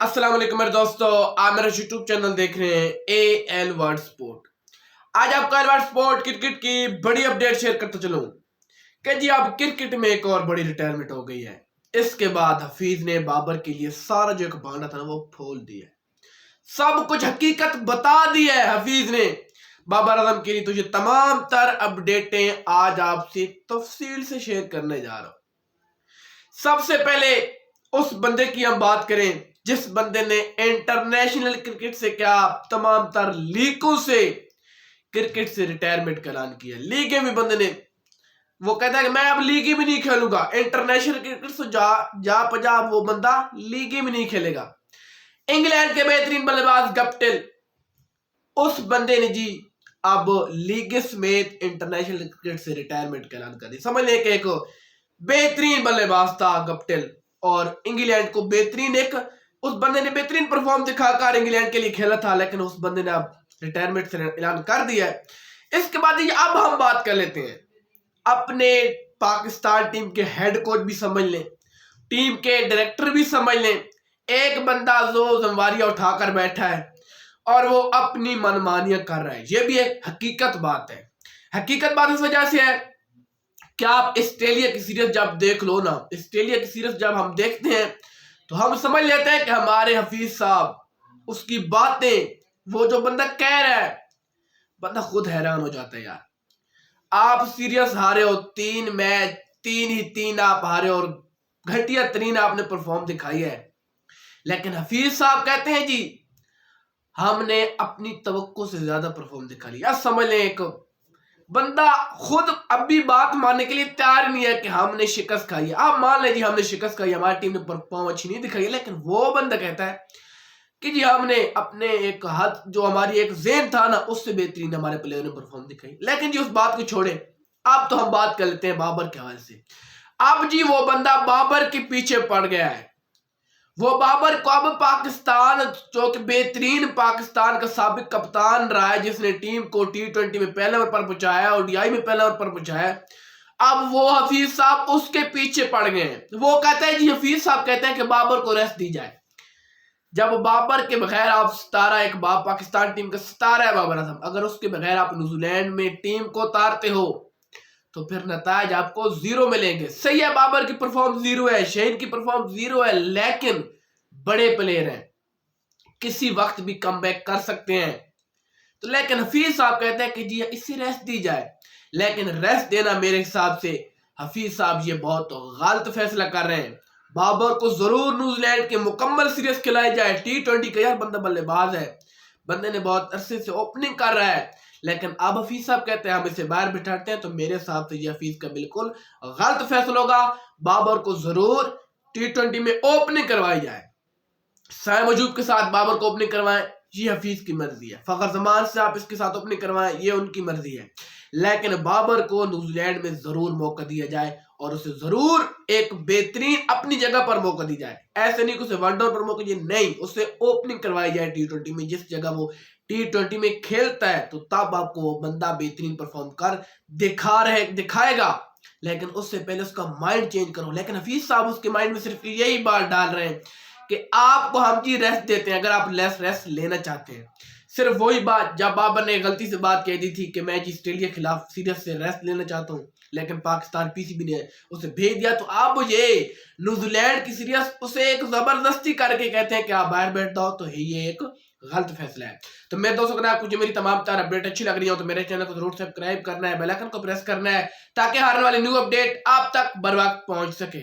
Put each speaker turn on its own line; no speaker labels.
अस्सलाम वालेकुम मेरे दोस्तों, आप मेरा यूट्यूब चैनल देख रहे हैं AL वर्ल्ड स्पोर्ट। आज आपको एल वर्ल्ड स्पोर्ट क्रिकेट की बड़ी अपडेट शेयर करता चलूं कि जी अब क्रिकेट में एक और बड़ी रिटायरमेंट हो गई है। इसके बाद हफीज ने बाबर के लिए सारा जो एक भांडा था ना वो खोल दिया, सब कुछ हकीकत बता दी है हफीज ने बाबर आजम के लिए। तो ये तमाम तर अपडेटें आज आपसे तफसील से शेयर करने जा रहा हूं। सबसे पहले उस बंदे की हम बात करें जिस बंदे ने इंटरनेशनल क्रिकेट से क्या तमाम तर लीगों से क्रिकेट से रिटायरमेंट का ऐलान किया। लीगे भी बंदे ने वो कहता है कि मैं अब लीग भी नहीं खेलूंगा, इंटरनेशनल क्रिकेट से जा पंजाब वो बंदा लीग भी नहीं खेलेगा। इंग्लैंड के बेहतरीन बल्लेबाज गप्टिल, उस बंदे ने जी अब लीग समेत इंटरनेशनल क्रिकेट से रिटायरमेंट का ऐलान कर दिया। समझ लें कि एक बेहतरीन बल्लेबाज था गप्टिल और इंग्लैंड को बेहतरीन एक उस बंदे ने बेहतरीन परफॉर्म दिखाकर इंग्लैंड के लिए खेला था, लेकिन उस बंदे ने अब रिटायरमेंट से ऐलान कर दिया है। इसके बाद अब हम बात कर लेते हैं अपने पाकिस्तान टीम के हेड कोच भी समझ लें, टीम के डायरेक्टर भी समझ लें। एक बंदा जो जिम्मेवारियां उठाकर बैठा है और वो अपनी मनमानियां कर रहा है, ये भी एक हकीकत बात है। हकीकत बात इस वजह से है कि आप ऑस्ट्रेलिया की सीरीज जब देख लो ना, ऑस्ट्रेलिया की सीरीज जब हम देखते हैं तो हम समझ लेते हैं कि हमारे हफीज साहब उसकी बातें, वो जो बंदा कह रहा है, बंदा खुद हैरान हो जाता है। यार आप सीरियस हारे हो, 3 मैच 3 आप हारे और घटिया तरीन आपने परफॉर्म दिखाई है, लेकिन हफीज साहब कहते हैं जी हमने अपनी तवक्को से ज्यादा परफॉर्म दिखा लिया। समझ लें एक बंदा खुद अब भी बात मानने के लिए तैयार नहीं है कि हमने शिकस्त खाई है। आप मान लें जी हमने शिकस्त खाई, हमारी टीम ने परफॉर्म अच्छी नहीं दिखाई है, लेकिन वो बंदा कहता है कि जी हमने अपने एक हद जो हमारी एक ज़हन था ना उससे बेहतरीन हमारे प्लेयर ने परफॉर्म दिखाई। लेकिन जी उस बात को छोड़े, अब तो हम बात कर लेते हैं बाबर के हवाले से। अब जी वो बंदा बाबर के पीछे पड़ गया है। वो बाबर को अब पाकिस्तान जो कि बेहतरीन पाकिस्तान का साबिक कप्तान रहा है, जिसने टीम को T20 में पहले नंबर पर पहुंचाया, ODI में पहले नंबर पर पहुंचाया, अब वो हफीज साहब उसके पीछे पड़ गए हैं। वो कहता है जी हफीज साहब कहते हैं कि बाबर को रेस्ट दी जाए। जब बाबर के बगैर आप सितारा एक पाकिस्तान टीम का सितारा है बाबर आजम, अगर उसके बगैर आप न्यूजीलैंड में टीम को उतारते हो तो फिर नताज आपको 0 मिलेंगे। सही है, बाबर की परफॉर्म 0 है, शहीन की परफॉर्म 0 है, लेकिन बड़े प्लेयर हैं, किसी वक्त भी कमबैक कर सकते हैं। तो लेकिन हफीज साहब कहते हैं कि जी इसे रेस्ट दी जाए, लेकिन रेस्ट देना मेरे हिसाब से हफीज साहब ये बहुत गलत फैसला कर रहे हैं। बाबर को जरूर न्यूजीलैंड के मुकम्मल सीरीज खिलाई जाए। T20 का यार बंदा बल्लेबाज है, बंदे ने बहुत अरसे से ओपनिंग कर रहा है, लेकिन अब हफीज साहब कहते हैं हम इसे बाहर बिठाते हैं। तो मेरे हिसाब से ये हफीज का बिल्कुल गलत फैसला होगा। बाबर को जरूर T20 में ओपनिंग करवाई जाए, साइम अजूब के साथ बाबर को ओपनिंग करवाएं, ये हफीज की मर्जी है। फखर जमान से आप इसके साथ ओपनिंग करवाएं, ये उनकी मर्जी है, लेकिन बाबर को न्यूजीलैंड में जरूर मौका दिया जाए और उसे जरूर एक बेहतरीन अपनी जगह पर मौका दी जाए। ऐसे नहीं कि उसे वन डाउन पर मौका दिए, नहीं, उसे ओपनिंग करवाई जाए T20 में। जिस जगह वो T20 में खेलता है तो तब आपको वो बंदा बेहतरीन परफॉर्म कर दिखाएगा, लेकिन उससे पहले उसका माइंड चेंज करो। लेकिन हफीज साहब उसके माइंड में सिर्फ यही बात डाल रहे हैं कि आपको हम जी रेस्ट देते हैं अगर आप रेस्ट लेना चाहते हैं। सिर्फ वही बात जब बाबर ने गलती से बात कह दी थी कि मैं जी ऑस्ट्रेलिया के खिलाफ सीरीज से रेस्ट लेना चाहता हूं, लेकिन पाकिस्तान PCB ने उसे भेज दिया। तो आप मुझे न्यूजीलैंड की सीरीज उसे एक जबरदस्ती करके कहते हैं कि आप बाहर बैठ जाओ, तो ये एक गलत फैसला है। तो मैं दोस्तों अगर आपको मेरी तमाम तार अपडेट अच्छी लग रही हो तो मेरे चैनल को जरूर सब्सक्राइब करना है, बेल आइकन को प्रेस करना है, ताकि हर वाली न्यू अपडेट आप तक बर वक्त पहुंच सके।